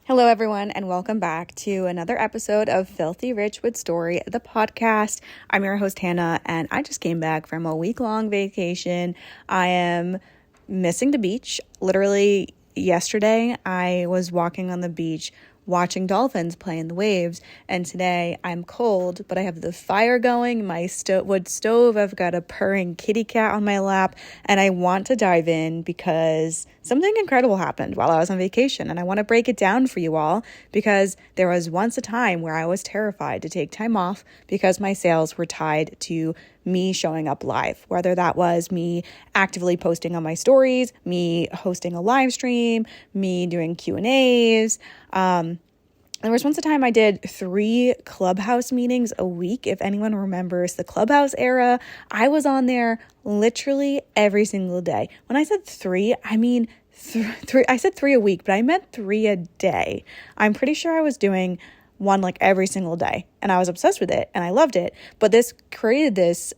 Hello, everyone, and welcome back to another episode of Filthy Rich with Story, the podcast. I'm your host, Hannah, and I just came back from a week-long vacation. I am missing the beach. Literally, yesterday, I was walking on the beach watching dolphins play in the waves, and today I'm cold, but I have the fire going, my wood stove, I've got a purring kitty cat on my lap, and I want to dive in because something incredible happened while I was on vacation, and I want to break it down for you all because there was once a time where I was terrified to take time off because my sales were tied to me showing up live, whether that was me actively posting on my stories, me hosting a live stream, me doing Q&As. There was once a time I did 3 Clubhouse meetings a week. If anyone remembers the Clubhouse era, I was on there literally every single day. When I said 3, I mean 3. I said 3 a week, but I meant 3 a day. I'm pretty sure I was doing one like every single day, and I was obsessed with it and I loved it. But this created this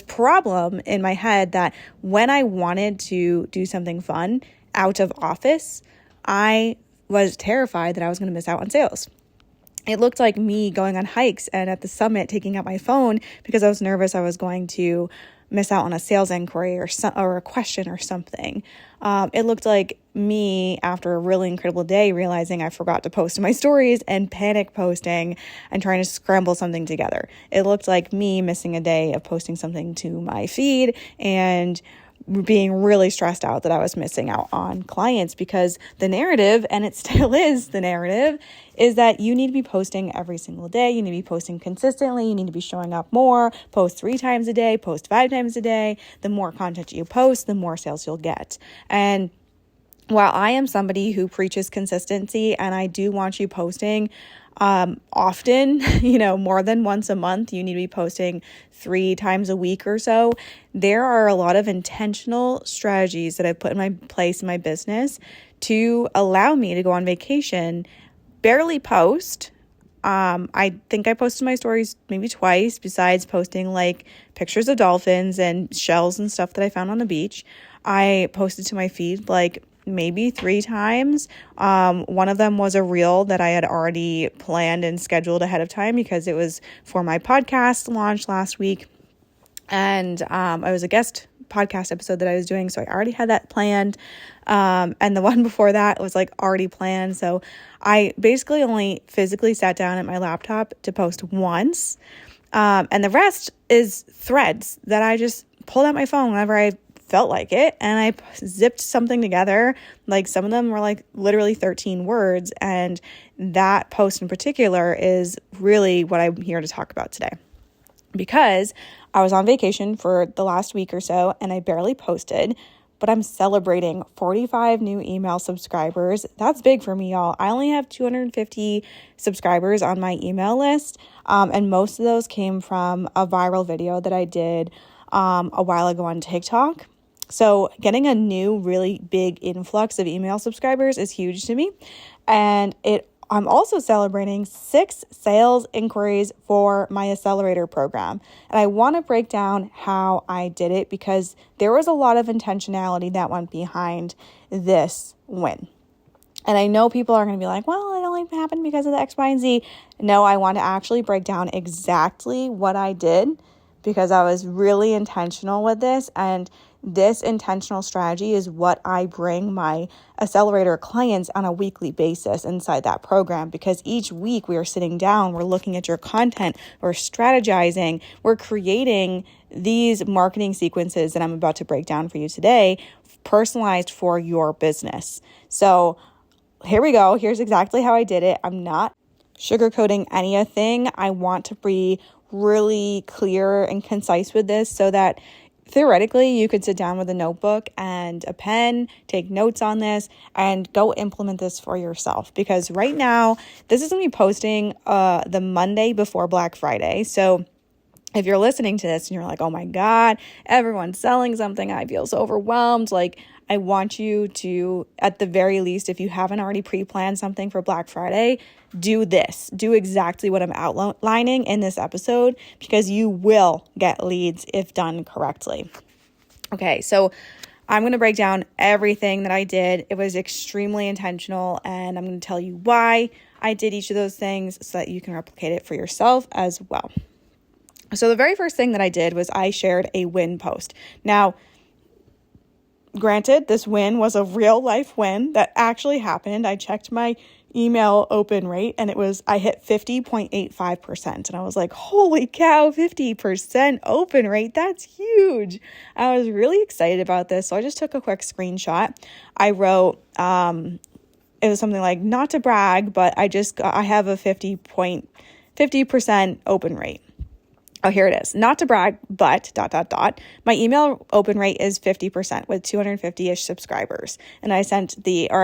problem in my head that when I wanted to do something fun out of office, I was terrified that I was going to miss out on sales. It looked like me going on hikes and at the summit taking out my phone because I was nervous I was going to miss out on a sales inquiry or a question or something. It looked like me after a really incredible day realizing I forgot to post my stories and panic posting and trying to scramble something together. It looked like me missing a day of posting something to my feed and being really stressed out that I was missing out on clients because the narrative, and it still is the narrative, is that you need to be posting every single day. You need to be posting consistently. You need to be showing up more, post 3 times a day, post 5 times a day. The more content you post, the more sales you'll get. And while I am somebody who preaches consistency and I do want you posting often, more than once a month, you need to be posting 3 times a week or so. There are a lot of intentional strategies that I've put in place in my business to allow me to go on vacation, barely post. I think I posted my stories maybe twice besides posting like pictures of dolphins and shells and stuff that I found on the beach. I posted to my feed like maybe 3 times. One of them was a reel that I had already planned and scheduled ahead of time because it was for my podcast launch last week. And it was a guest podcast episode that I was doing, so I already had that planned. And the one before that was like already planned. So I basically only physically sat down at my laptop to post once. And the rest is threads that I just pulled out my phone whenever I felt like it, and I zipped something together. Like some of them were like literally 13 words, and that post in particular is really what I'm here to talk about today. Because I was on vacation for the last week or so and I barely posted, but I'm celebrating 45 new email subscribers. That's big for me, y'all. I only have 250 subscribers on my email list, and most of those came from a viral video that I did a while ago on TikTok. So getting a new really big influx of email subscribers is huge to me. And I'm also celebrating 6 sales inquiries for my accelerator program. And I want to break down how I did it because there was a lot of intentionality that went behind this win. And I know people are going to be like, well, it only happened because of the X, Y, and Z. No, I want to actually break down exactly what I did because I was really intentional with this, and this intentional strategy is what I bring my accelerator clients on a weekly basis inside that program, because each week we are sitting down, we're looking at your content, we're strategizing, we're creating these marketing sequences that I'm about to break down for you today, personalized for your business. So here we go. Here's exactly how I did it. I'm not sugarcoating anything. I want to be really clear and concise with this so that theoretically you could sit down with a notebook and a pen, take notes on this, and go implement this for yourself. Because right now, this is going to be posting the Monday before Black Friday. So if you're listening to this and you're like, oh my God, everyone's selling something, I feel so overwhelmed. Like, I want you to, at the very least, if you haven't already pre-planned something for Black Friday, do this. Do exactly what I'm outlining in this episode, because you will get leads if done correctly. Okay, so I'm going to break down everything that I did. It was extremely intentional, and I'm going to tell you why I did each of those things so that you can replicate it for yourself as well. So the very first thing that I did was I shared a win post. Now, granted, this win was a real life win that actually happened. I checked my email open rate and I hit 50.85%. And I was like, holy cow, 50% open rate. That's huge. I was really excited about this. So I just took a quick screenshot. I wrote, it was something like, not to brag, but I have a 50% open rate. Oh, here it is. Not to brag, but ... My email open rate is 50% with 250-ish subscribers. And I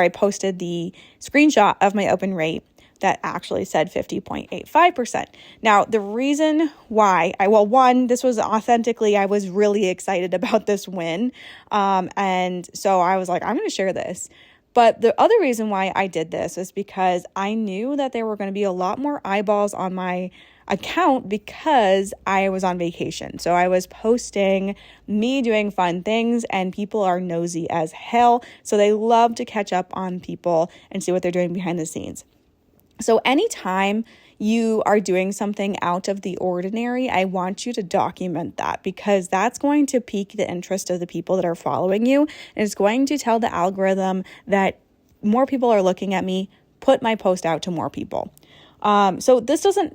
posted the screenshot of my open rate that actually said 50.85%. Now, the reason why this was authentically, I was really excited about this win. And so I was like, I'm going to share this. But the other reason why I did this is because I knew that there were going to be a lot more eyeballs on my account because I was on vacation. So I was posting me doing fun things, and people are nosy as hell. So they love to catch up on people and see what they're doing behind the scenes. So anytime you are doing something out of the ordinary, I want you to document that, because that's going to pique the interest of the people that are following you. And it's going to tell the algorithm that more people are looking at me, put my post out to more people. So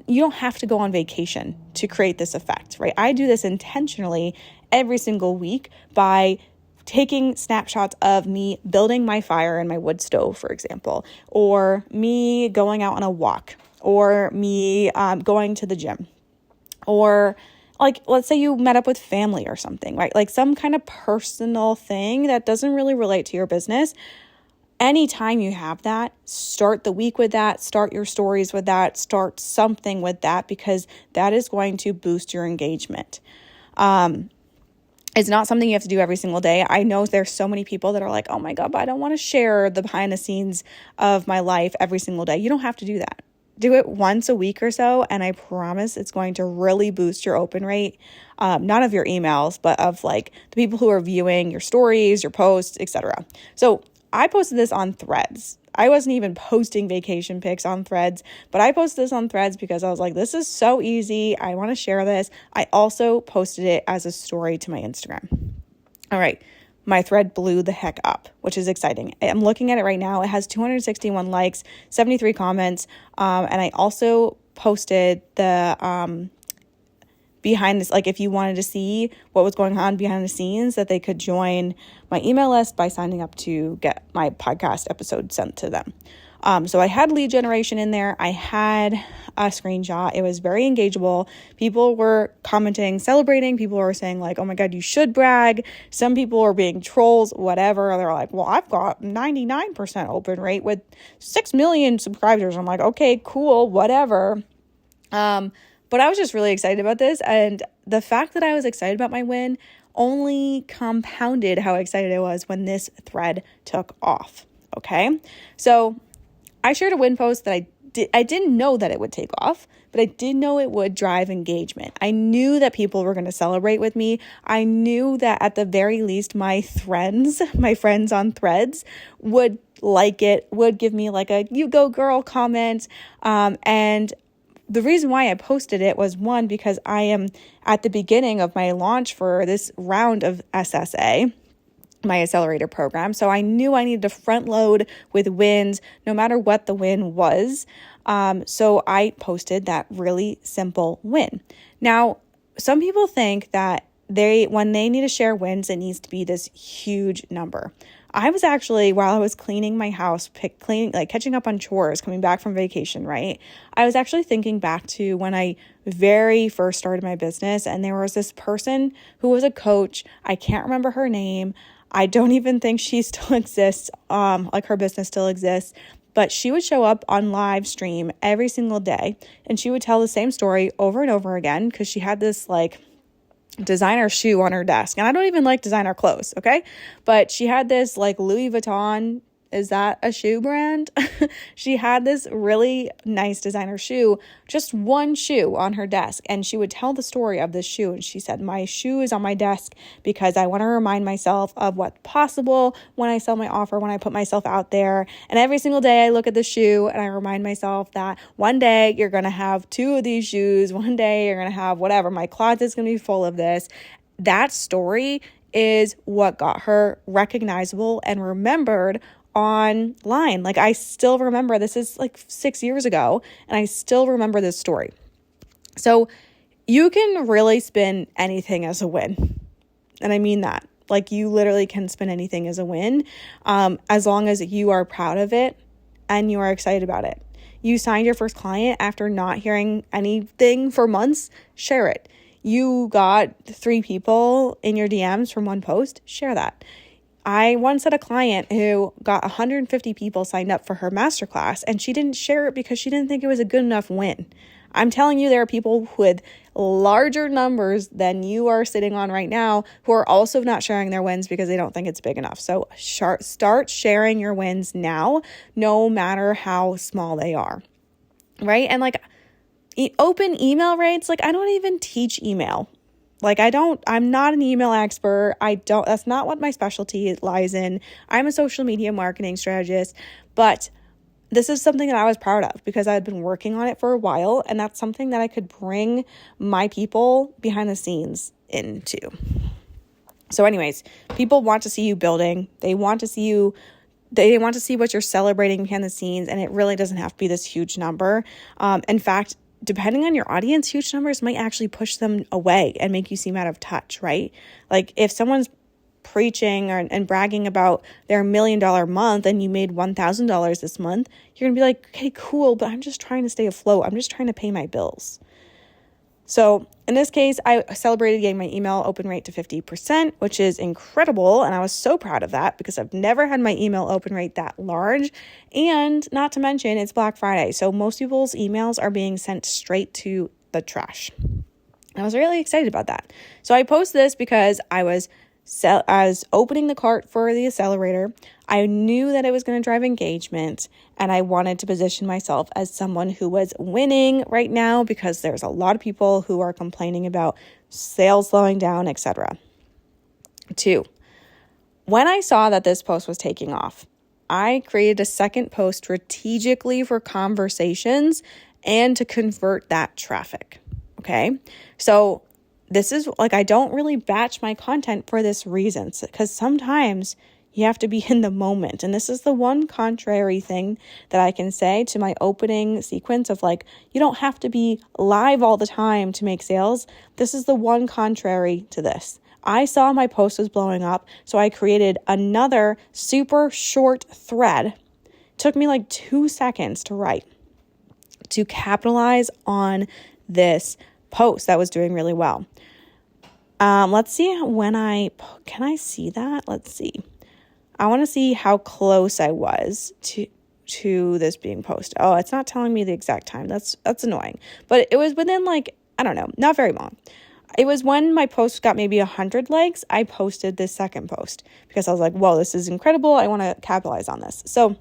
you don't have to go on vacation to create this effect, right? I do this intentionally every single week by taking snapshots of me building my fire in my wood stove, for example, or me going out on a walk, or me going to the gym, or like, let's say you met up with family or something, right? Like some kind of personal thing that doesn't really relate to your business. Anytime you have that, start the week with that, start your stories with that, start something with that, because that is going to boost your engagement. It's not something you have to do every single day. I know there's so many people that are like, oh my God, but I don't want to share the behind the scenes of my life every single day. You don't have to do that. Do it once a week or so, and I promise it's going to really boost your open rate, not of your emails, but of like the people who are viewing your stories, your posts, etc. So I posted this on Threads. I wasn't even posting vacation pics on Threads, but I posted this on Threads because I was like, this is so easy. I want to share this. I also posted it as a story to my Instagram. All right. My thread blew the heck up, which is exciting. I'm looking at it right now. It has 261 likes, 73 comments. And I also posted the behind this, like if you wanted to see what was going on behind the scenes, that they could join my email list by signing up to get my podcast episode sent to them. So I had lead generation in there. I had a screenshot. It was very engageable. People were commenting, celebrating. People were saying like, oh my God, you should brag. Some people were being trolls, whatever. They're like, well, I've got 99% open rate with 6 million subscribers. I'm like, okay, cool, whatever. But I was just really excited about this. And the fact that I was excited about my win only compounded how excited I was when this thread took off. Okay. So I shared a win post that I didn't know that it would take off, but I did know it would drive engagement. I knew that people were going to celebrate with me. I knew that at the very least, my friends on Threads would like it, would give me like a "you go girl" comment. And the reason why I posted it was, one, because I am at the beginning of my launch for this round of SSA, my accelerator program. So I knew I needed to front load with wins no matter what the win was. So I posted that really simple win. Now, some people think that when they need to share wins, it needs to be this huge number. I was actually, while I was cleaning my house, catching up on chores, coming back from vacation, right? I was actually thinking back to when I very first started my business, and there was this person who was a coach. I can't remember her name. I don't even think she still exists, like her business still exists, but she would show up on live stream every single day, and she would tell the same story over and over again, because she had this like designer shoe on her desk. And I don't even like designer clothes, okay? But she had this like Louis Vuitton Is that a shoe brand? She had this really nice designer shoe, just one shoe on her desk. And she would tell the story of this shoe. And she said, my shoe is on my desk because I want to remind myself of what's possible when I sell my offer, when I put myself out there. And every single day I look at the shoe and I remind myself that one day you're going to have 2 of these shoes. One day you're going to have whatever. My closet's going to be full of this. That story is what got her recognizable and remembered online. Like, I still remember, this is like 6 years ago, and I still remember this story. So you can really spin anything as a win. And I mean that. Like, you literally can spin anything as a win, as long as you are proud of it and you are excited about it. You signed your first client after not hearing anything for months, share it. You got 3 people in your DMs from one post, share that. I once had a client who got 150 people signed up for her masterclass, and she didn't share it because she didn't think it was a good enough win. I'm telling you, there are people with larger numbers than you are sitting on right now who are also not sharing their wins because they don't think it's big enough. So start sharing your wins now, no matter how small they are, right? And like, open email rates, like, I don't even teach email. Like, I'm not an email expert. That's not what my specialty lies in. I'm a social media marketing strategist, but this is something that I was proud of because I had been working on it for a while, and that's something that I could bring my people behind the scenes into. So anyways, people want to see you building. They want to see what you're celebrating behind the scenes, and it really doesn't have to be this huge number. In fact, depending on your audience, huge numbers might actually push them away and make you seem out of touch, right? Like, if someone's preaching and bragging about their $1 million month and you made $1,000 this month, you're going to be like, okay, cool, but I'm just trying to stay afloat. I'm just trying to pay my bills. So in this case, I celebrated getting my email open rate to 50%, which is incredible. And I was so proud of that because I've never had my email open rate that large. And not to mention, it's Black Friday. So most people's emails are being sent straight to the trash. I was really excited about that. So I post this because I was opening the cart for the accelerator. I knew that it was going to drive engagement, and I wanted to position myself as someone who was winning right now because there's a lot of people who are complaining about sales slowing down, etc. 2, when I saw that this post was taking off, I created a second post strategically for conversations and to convert that traffic. Okay, so this is like, I don't really batch my content for this reason, because sometimes you have to be in the moment. And this is the one contrary thing that I can say to my opening sequence of like, you don't have to be live all the time to make sales. This is the one contrary to this. I saw my post was blowing up, so I created another super short thread. It took me like 2 seconds to write to capitalize on this post that was doing really well. Let's see can I see that? Let's see. I want to see how close I was to this being posted. Oh, it's not telling me the exact time. That's annoying. But it was within like, I don't know, not very long. It was when my post got maybe 100 likes, I posted this second post because I was like, whoa, this is incredible. I want to capitalize on this. So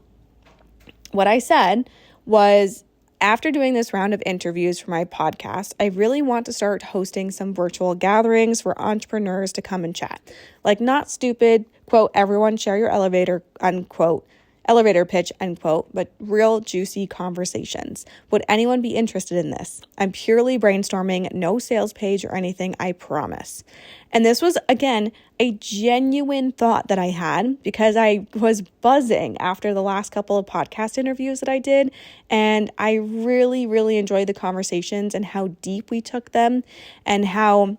what I said was, after doing this round of interviews for my podcast, I really want to start hosting some virtual gatherings for entrepreneurs to come and chat. Like, not stupid, quote, everyone share your elevator, unquote, elevator pitch, unquote, but real juicy conversations. Would anyone be interested in this? I'm purely brainstorming, no sales page or anything, I promise. And this was, again, a genuine thought that I had because I was buzzing after the last couple of podcast interviews that I did. And I really, really enjoyed the conversations and how deep we took them, and how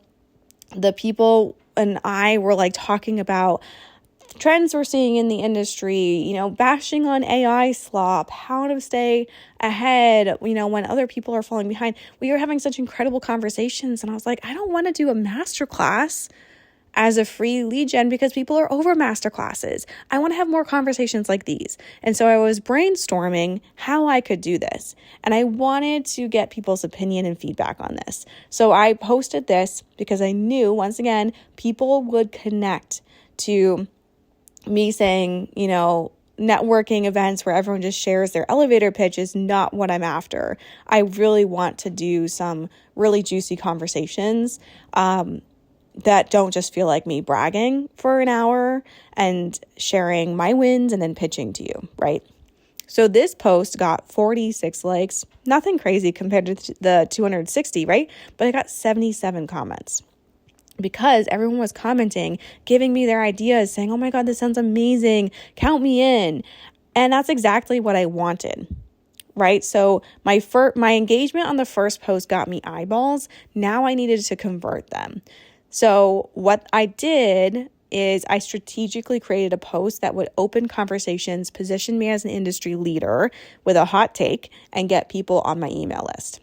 the people and I were like talking about trends we're seeing in the industry, bashing on AI slop, how to stay ahead, when other people are falling behind. We were having such incredible conversations, and I was like, I don't want to do a masterclass as a free lead gen because people are over masterclasses. I want to have more conversations like these. And so I was brainstorming how I could do this, and I wanted to get people's opinion and feedback on this. So I posted this because I knew, once again, people would connect to me saying, networking events where everyone just shares their elevator pitch is not what I'm after. I really want to do some really juicy conversations that don't just feel like me bragging for an hour and sharing my wins and then pitching to you, right? So this post got 46 likes, nothing crazy compared to the 260, right? But I got 77 comments because everyone was commenting, giving me their ideas, saying, oh my God, this sounds amazing. Count me in. And that's exactly what I wanted, right? So my engagement on the first post got me eyeballs. Now I needed to convert them. So what I did is I strategically created a post that would open conversations, position me as an industry leader with a hot take, and get people on my email list.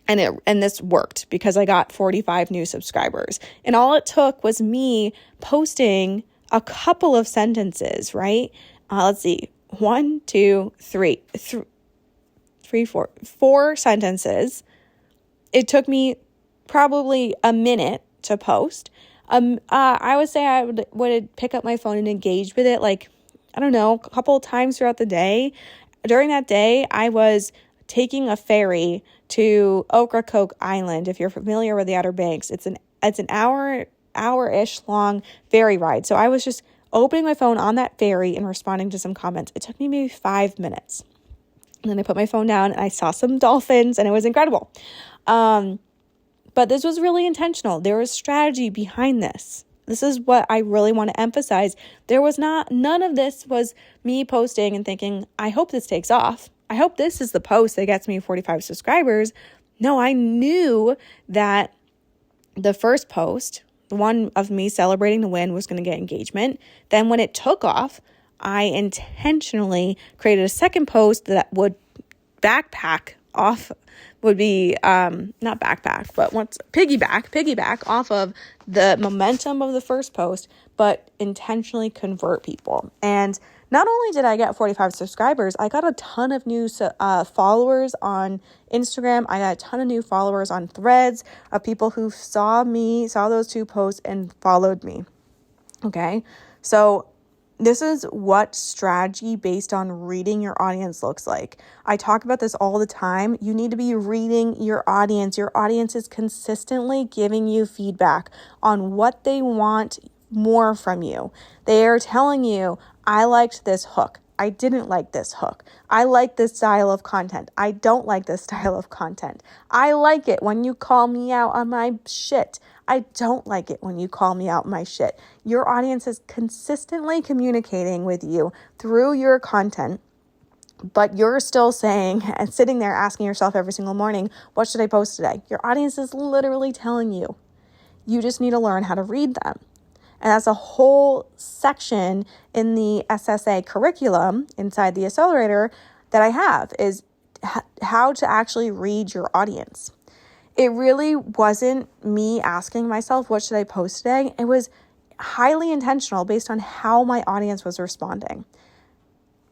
And this worked because I got 45 new subscribers. And all it took was me posting a couple of sentences, right? Let's see. 4 sentences. It took me probably a minute to post. I would say I would pick up my phone and engage with it, like, I don't know, a couple of times throughout the day. During that day, I was taking a ferry to Ocracoke Island. If you're familiar with the Outer Banks, it's an hour-ish long ferry ride. So I was just opening my phone on that ferry and responding to some comments. It took me maybe 5 minutes. And then I put my phone down and I saw some dolphins and it was incredible. But this was really intentional. There was strategy behind this. This is what I really want to emphasize. None of this was me posting and thinking, I hope this takes off. I hope this is the post that gets me 45 subscribers. No, I knew that the first post, the one of me celebrating the win, was going to get engagement. Then when it took off, I intentionally created a second post that would piggyback off of the momentum of the first post, but intentionally convert people. And not only did I get 45 subscribers, I got a ton of new followers on Instagram. I got a ton of new followers on Threads of people who saw those 2 posts and followed me. Okay. So this is what strategy based on reading your audience looks like. I talk about this all the time. You need to be reading your audience. Your audience is consistently giving you feedback on what they want more from you. They are telling you, I liked this hook. I didn't like this hook. I like this style of content. I don't like this style of content. I like it when you call me out on my shit. I don't like it when you call me out my shit. Your audience is consistently communicating with you through your content, but you're still saying and sitting there asking yourself every single morning, what should I post today? Your audience is literally telling you. You just need to learn how to read them. And that's a whole section in the SSA curriculum inside the accelerator that I have, is how to actually read your audience. It really wasn't me asking myself, what should I post today? It was highly intentional based on how my audience was responding.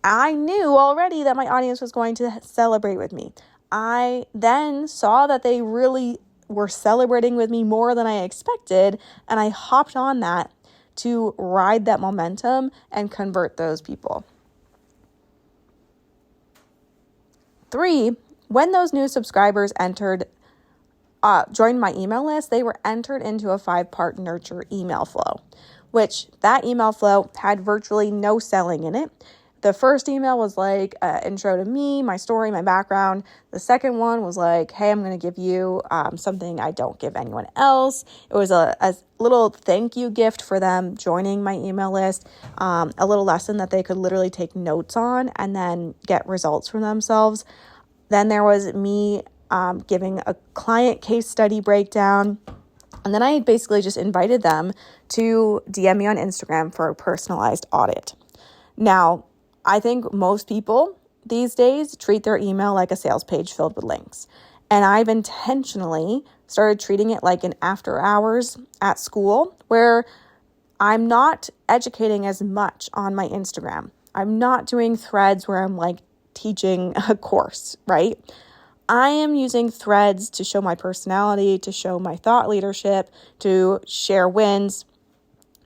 I knew already that my audience was going to celebrate with me. I then saw that they really were celebrating with me more than I expected, and I hopped on that to ride that momentum and convert those people. 3, when those new subscribers joined my email list, they were entered into a 5-part nurture email flow, which that email flow had virtually no selling in it. The first email was like an intro to me, my story, my background. The second one was like, hey, I'm going to give you something I don't give anyone else. It was a little thank you gift for them joining my email list, a little lesson that they could literally take notes on and then get results from themselves. Then there was me giving a client case study breakdown. And then I basically just invited them to DM me on Instagram for a personalized audit. Now, I think most people these days treat their email like a sales page filled with links. And I've intentionally started treating it like an after hours at school where I'm not educating as much on my Instagram. I'm not doing threads where I'm like teaching a course, right? I am using threads to show my personality, to show my thought leadership, to share wins,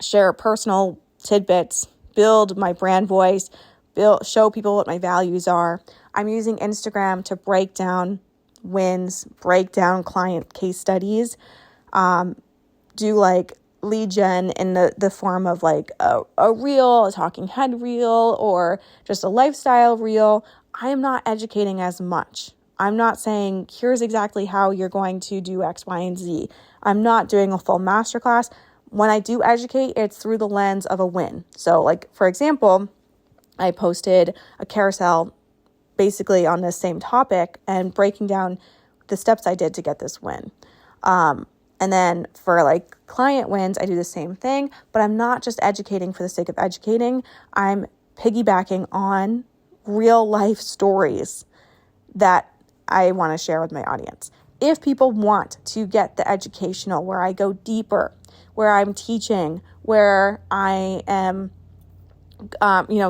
share personal tidbits, build my brand voice, show people what my values are. I'm using Instagram to break down wins, break down client case studies, do like lead gen in the form of like a reel, a talking head reel, or just a lifestyle reel. I am not educating as much. I'm not saying here's exactly how you're going to do X, Y, and Z. I'm not doing a full masterclass. When I do educate, it's through the lens of a win. So like, for example, I posted a carousel basically on this same topic and breaking down the steps I did to get this win. And then for like client wins, I do the same thing, but I'm not just educating for the sake of educating. I'm piggybacking on real life stories that I want to share with my audience. If people want to get the educational, where I go deeper, where I'm teaching, where I am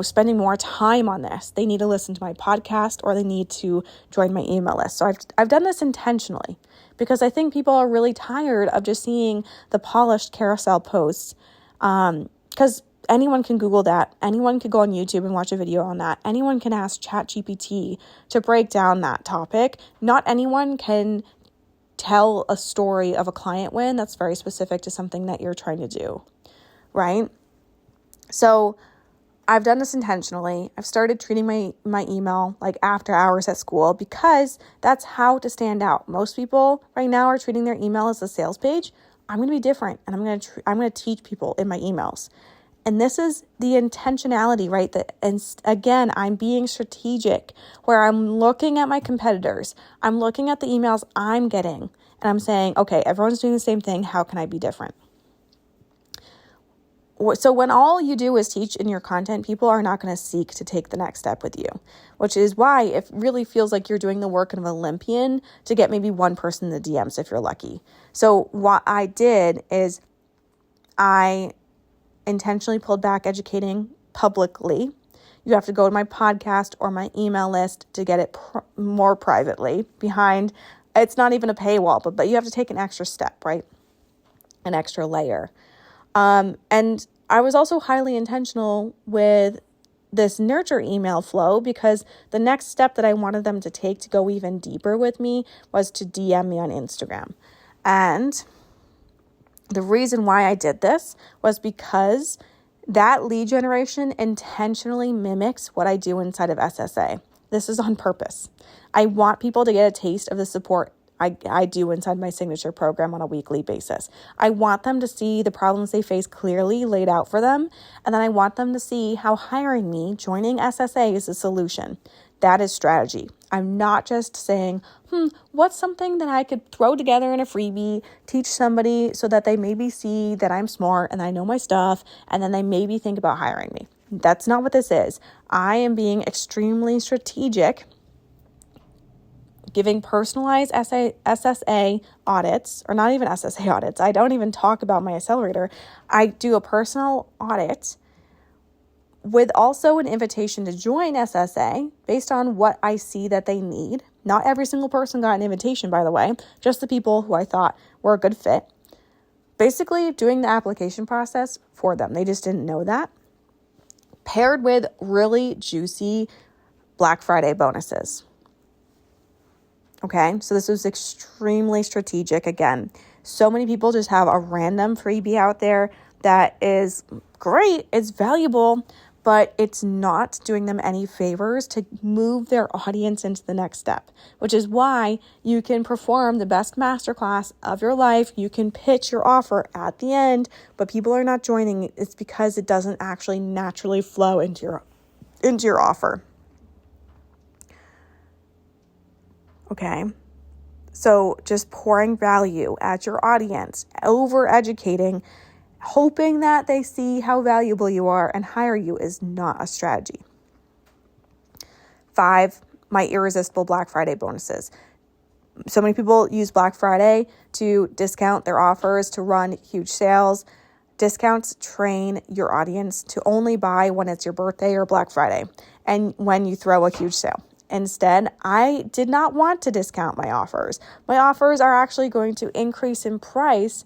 spending more time on this, they need to listen to my podcast or they need to join my email list. So I've done this intentionally because I think people are really tired of just seeing the polished carousel posts. Because anyone can Google that. Anyone could go on YouTube and watch a video on that. Anyone can ask ChatGPT to break down that topic. Not anyone can tell a story of a client win that's very specific to something that you're trying to do, right? So I've done this intentionally. I've started treating my email like after hours at school because that's how to stand out. Most people right now are treating their email as a sales page. I'm going to be different, and I'm going to teach people in my emails. And this is the intentionality, right? And again, I'm being strategic where I'm looking at my competitors. I'm looking at the emails I'm getting, and I'm saying, okay, everyone's doing the same thing. How can I be different? So when all you do is teach in your content, people are not going to seek to take the next step with you, which is why it really feels like you're doing the work of an Olympian to get maybe one person in the DMs if you're lucky. So what I did is I intentionally pulled back educating publicly. You have to go to my podcast or my email list to get it more privately behind. It's not even a paywall, but you have to take an extra step, right? An extra layer. And I was also highly intentional with this nurture email flow because the next step that I wanted them to take to go even deeper with me was to DM me on Instagram. And the reason why I did this was because that lead generation intentionally mimics what I do inside of SSA. This is on purpose. I want people to get a taste of the support I do inside my signature program on a weekly basis. I want them to see the problems they face clearly laid out for them. And then I want them to see how hiring me, joining SSA, is a solution. That is strategy. I'm not just saying, what's something that I could throw together in a freebie, teach somebody so that they maybe see that I'm smart and I know my stuff, and then they maybe think about hiring me. That's not what this is. I am being extremely strategic, giving personalized SSA audits, or not even SSA audits. I don't even talk about my accelerator. I do a personal audit with also an invitation to join SSA based on what I see that they need. Not every single person got an invitation, by the way, just the people who I thought were a good fit. Basically doing the application process for them. They just didn't know that. Paired with really juicy Black Friday bonuses. Okay, so this was extremely strategic. Again, so many people just have a random freebie out there that is great, it's valuable, but it's not doing them any favors to move their audience into the next step, which is why you can perform the best masterclass of your life. You can pitch your offer at the end, but people are not joining. It's because it doesn't actually naturally flow into your offer. Okay, so just pouring value at your audience, over-educating, hoping that they see how valuable you are and hire you is not a strategy. 5, my irresistible Black Friday bonuses. So many people use Black Friday to discount their offers, to run huge sales. Discounts train your audience to only buy when it's your birthday or Black Friday and when you throw a huge sale. Instead, I did not want to discount my offers. My offers are actually going to increase in price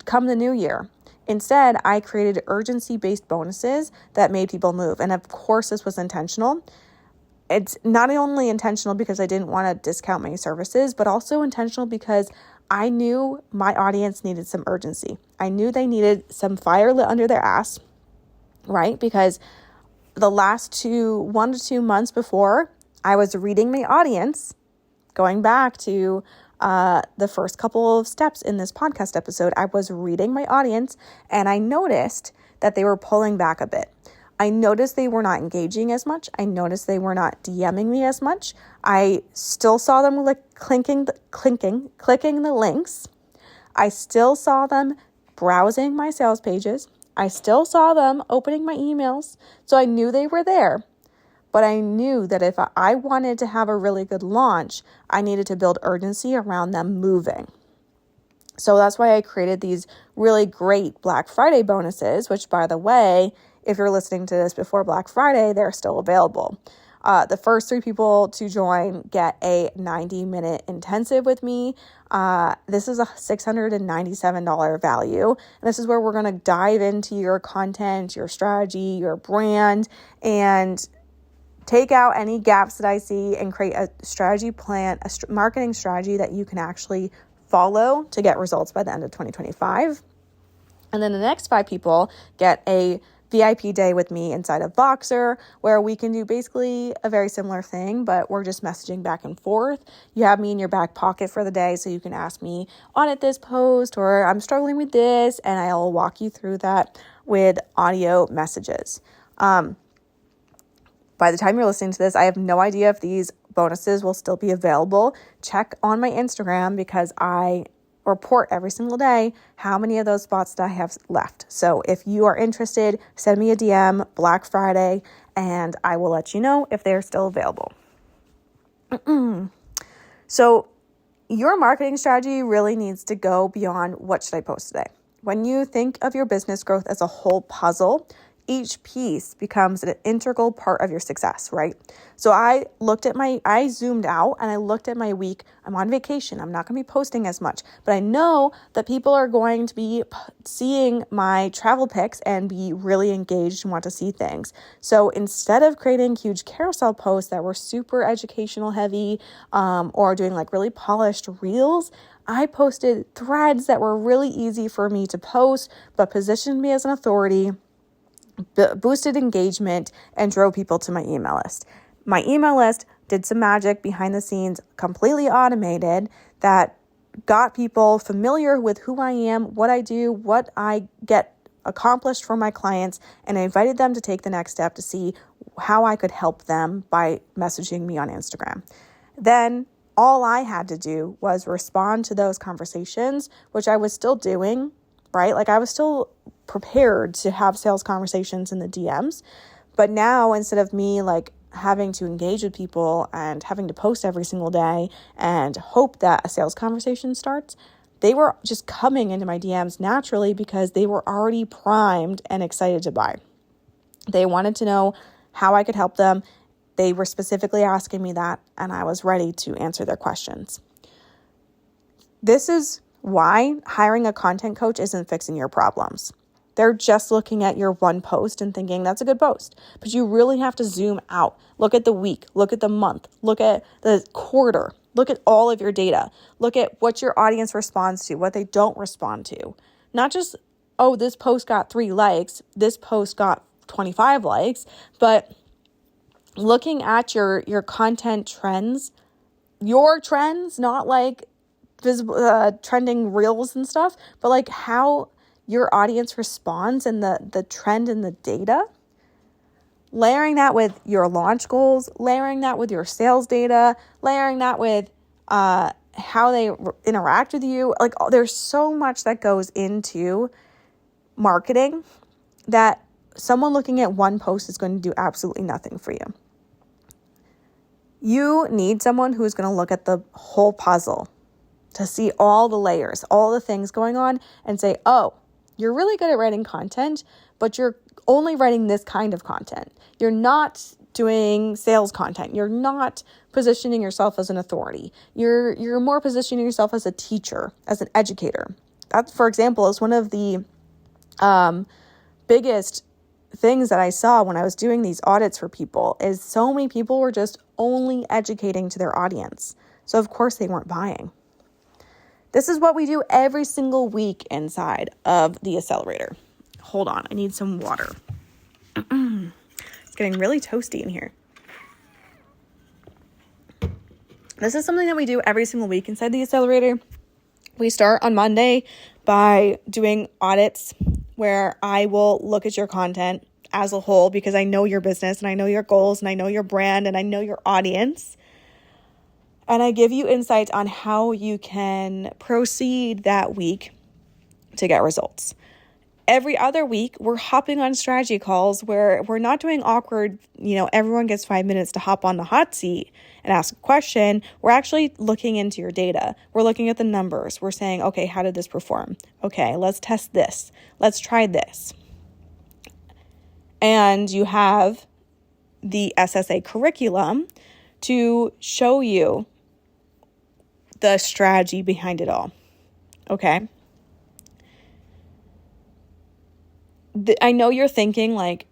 come the new year. Instead, I created urgency-based bonuses that made people move. And of course, this was intentional. It's not only intentional because I didn't want to discount my services, but also intentional because I knew my audience needed some urgency. I knew they needed some fire lit under their ass, right? Because the last 1 to 2 months before, I was reading my audience, going back to the first couple of steps in this podcast episode, I was reading my audience and I noticed that they were pulling back a bit. I noticed they were not engaging as much. I noticed they were not DMing me as much. I still saw them clicking the links. I still saw them browsing my sales pages. I still saw them opening my emails. So I knew they were there. But I knew that if I wanted to have a really good launch, I needed to build urgency around them moving. So that's why I created these really great Black Friday bonuses, which, by the way, if you're listening to this before Black Friday, they're still available. The first 3 people to join get a 90-minute intensive with me. This is a $697 value. And this is where we're going to dive into your content, your strategy, your brand, and take out any gaps that I see and create a strategy plan, a marketing strategy that you can actually follow to get results by the end of 2025. And then the next 5 people get a VIP day with me inside of Voxer, where we can do basically a very similar thing, but we're just messaging back and forth. You have me in your back pocket for the day, so you can ask me, audit this post, or I'm struggling with this, and I'll walk you through that with audio messages. By the time you're listening to this, I have no idea if these bonuses will still be available. Check on my Instagram because I report every single day how many of those spots that I have left. So if you are interested, send me a DM Black Friday and I will let you know if they're still available. So your marketing strategy really needs to go beyond what should I post today. When you think of your business growth as a whole puzzle, each piece becomes an integral part of your success, right? So I zoomed out and I looked at my week. I'm on vacation. I'm not going to be posting as much, but I know that people are going to be seeing my travel pics and be really engaged and want to see things. So instead of creating huge carousel posts that were super educational heavy, or doing like really polished reels, I posted threads that were really easy for me to post, but positioned me as an authority, boosted engagement, and drove people to my email list. My email list did some magic behind the scenes, completely automated, that got people familiar with who I am, what I do, what I get accomplished for my clients, and I invited them to take the next step to see how I could help them by messaging me on Instagram. Then all I had to do was respond to those conversations, which I was still doing, right? Like I was still prepared to have sales conversations in the DMs. But now instead of me like having to engage with people and having to post every single day and hope that a sales conversation starts, they were just coming into my DMs naturally because they were already primed and excited to buy. They wanted to know how I could help them. They were specifically asking me that, and I was ready to answer their questions. This is why hiring a content coach isn't fixing your problems. They're just looking at your one post and thinking that's a good post. But you really have to zoom out. Look at the week, look at the month, look at the quarter, look at all of your data. Look at what your audience responds to, what they don't respond to. Not just, oh, this post got 3 likes, this post got 25 likes, but looking at your content trends, your trends, not like visible trending reels and stuff, but like how your audience responds and the trend in the data, layering that with your launch goals, layering that with your sales data, layering that with how they interact with you. Like there's so much that goes into marketing that someone looking at one post is going to do absolutely nothing for you. You need someone who is going to look at the whole puzzle to see all the layers, all the things going on and say, oh, you're really good at writing content, but you're only writing this kind of content. You're not doing sales content. You're not positioning yourself as an authority. You're more positioning yourself as a teacher, as an educator. That, for example, is one of the Biggest things that I saw when I was doing these audits for people is so many people were just only educating to their audience. So of course they weren't buying. This is what we do every single week inside of the accelerator. Hold on, I need some water. It's getting really toasty in here. This is something that we do every single week inside the accelerator. We start on Monday by doing audits where I will look at your content as a whole because I know your business and I know your goals and I know your brand and I know your audience. And I give you insights on how you can proceed that week to get results. Every other week, we're hopping on strategy calls where we're not doing awkward, everyone gets 5 minutes to hop on the hot seat and ask a question. We're actually looking into your data. We're looking at the numbers. We're saying, okay, how did this perform? Okay, let's test this. Let's try this. And you have the SSA curriculum to show you the strategy behind it all. Okay. I know you're thinking like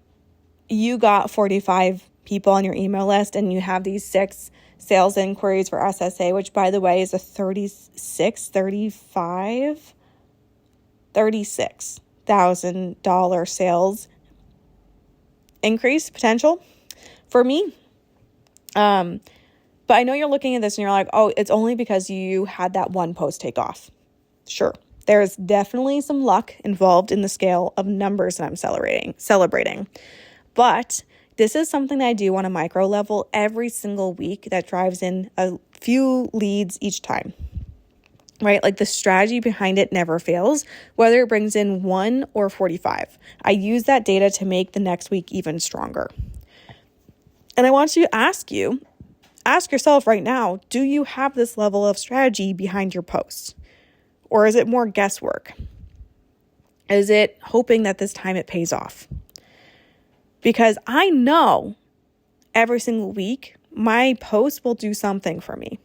you got 45 people on your email list and you have these 6 sales inquiries for SSA, which by the way is a $36,000 sales increase potential for me. But I know you're looking at this and you're like, oh, it's only because you had that one post take off. Sure. There's definitely some luck involved in the scale of numbers that I'm celebrating. But this is something that I do on a micro level every single week that drives in a few leads each time, right? Like the strategy behind it never fails, whether it brings in 1 or 45. I use that data to make the next week even stronger. And I want to ask yourself right now, do you have this level of strategy behind your posts? Or is it more guesswork? Is it hoping that this time it pays off? Because I know every single week, my post will do something for me.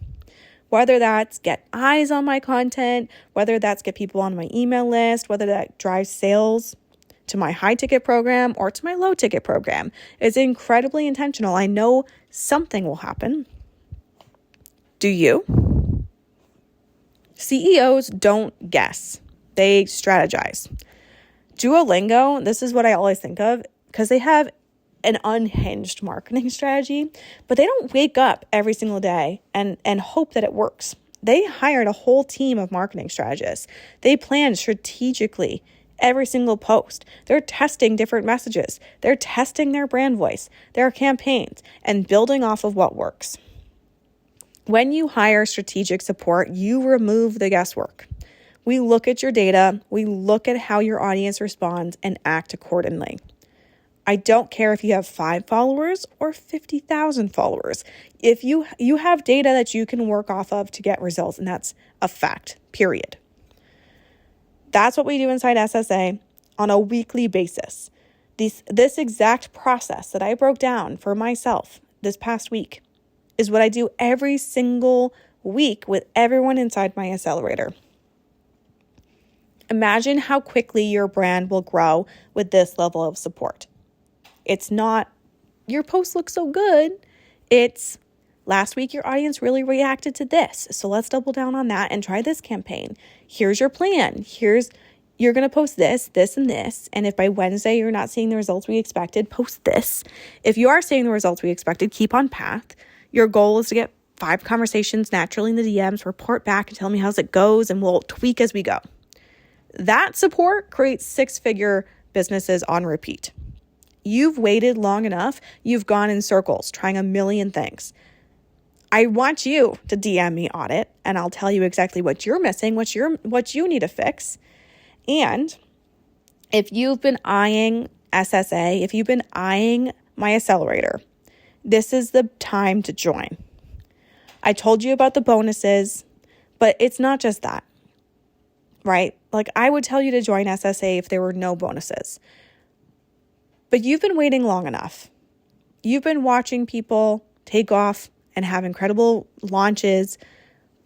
Whether that's get eyes on my content, whether that's get people on my email list, whether that drives sales to my high ticket program or to my low ticket program. It's incredibly intentional. I know something will happen. Do you? CEOs don't guess. They strategize. Duolingo, this is what I always think of because they have an unhinged marketing strategy, but they don't wake up every single day and hope that it works. They hired a whole team of marketing strategists. They plan strategically every single post. They're testing different messages. They're testing their brand voice, their campaigns, and building off of what works. When you hire strategic support, you remove the guesswork. We look at your data, we look at how your audience responds and act accordingly. I don't care if you have 5 followers or 50,000 followers. If you have data that you can work off of to get results, and that's a fact, period. That's what we do inside SSA on a weekly basis. This exact process that I broke down for myself this past week is what I do every single week with everyone inside my accelerator. Imagine how quickly your brand will grow with this level of support. It's not, your post looks so good. It's, last week your audience really reacted to this. So let's double down on that and try this campaign. Here's your plan. You're going to post this, this, and this. And if by Wednesday you're not seeing the results we expected, post this. If you are seeing the results we expected, keep on path. Your goal is to get 5 conversations naturally in the DMs, report back and tell me how it goes, and we'll tweak as we go. That support creates 6-figure businesses on repeat. You've waited long enough. You've gone in circles trying a million things. I want you to DM me audit, and I'll tell you exactly what you're missing, what you need to fix. And if you've been eyeing SSA, if you've been eyeing my accelerator, this is the time to join. I told you about the bonuses, but it's not just that, right? Like I would tell you to join SSA if there were no bonuses. But you've been waiting long enough. You've been watching people take off and have incredible launches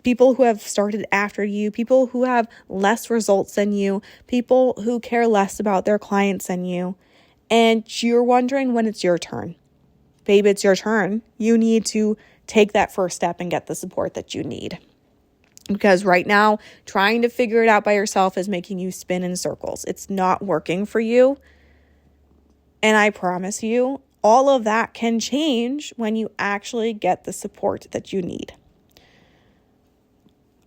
people who have started after you, people who have less results than you, people who care less about their clients than you. And you're wondering when it's your turn. Babe, it's your turn. You need to take that first step and get the support that you need. Because right now, trying to figure it out by yourself is making you spin in circles. It's not working for you. And I promise you, all of that can change when you actually get the support that you need.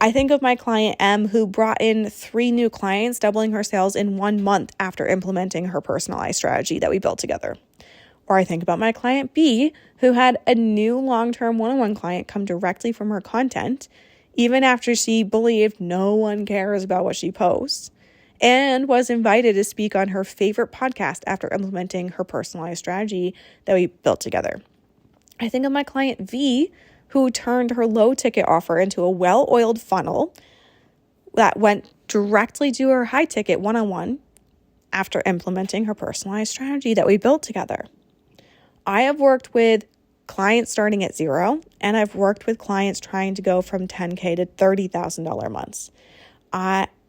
I think of my client M, who brought in 3 new clients, doubling her sales in 1 month after implementing her personalized strategy that we built together. Or I think about my client B, who had a new long-term one-on-one client come directly from her content, even after she believed no one cares about what she posts, and was invited to speak on her favorite podcast after implementing her personalized strategy that we built together. I think of my client V, who turned her low-ticket offer into a well-oiled funnel that went directly to her high-ticket one-on-one after implementing her personalized strategy that we built together. I have worked with clients starting at 0, and I've worked with clients trying to go from $10,000 to $30,000 months.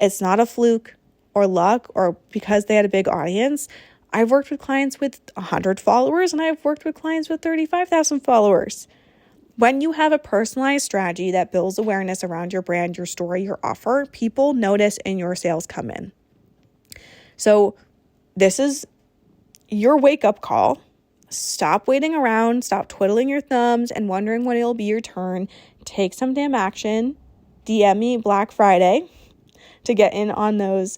It's not a fluke or luck or because they had a big audience. I've worked with clients with 100 followers, and I've worked with clients with 35,000 followers. When you have a personalized strategy that builds awareness around your brand, your story, your offer, people notice and your sales come in. So this is your wake-up call. Stop waiting around, stop twiddling your thumbs and wondering when it'll be your turn. Take some damn action. DM me Black Friday to get in on those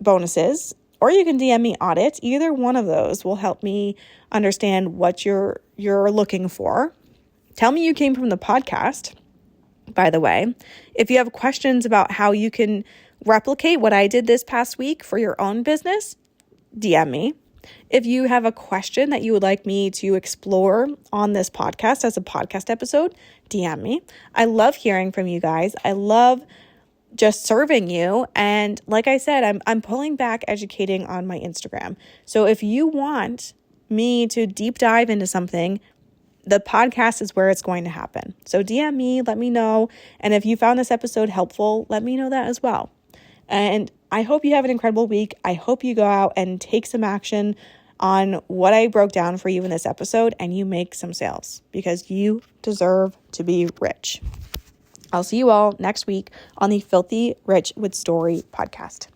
bonuses. Or you can DM me audit. Either one of those will help me understand what you're looking for. Tell me you came from the podcast, by the way. If you have questions about how you can replicate what I did this past week for your own business, DM me. If you have a question that you would like me to explore on this podcast as a podcast episode, DM me. I love hearing from you guys. I love just serving you. And like I said, I'm pulling back educating on my Instagram. So if you want me to deep dive into something, the podcast is where it's going to happen. So DM me, let me know. And if you found this episode helpful, let me know that as well. And I hope you have an incredible week. I hope you go out and take some action on what I broke down for you in this episode and you make some sales because you deserve to be rich. I'll see you all next week on the Filthy Rich with Story podcast.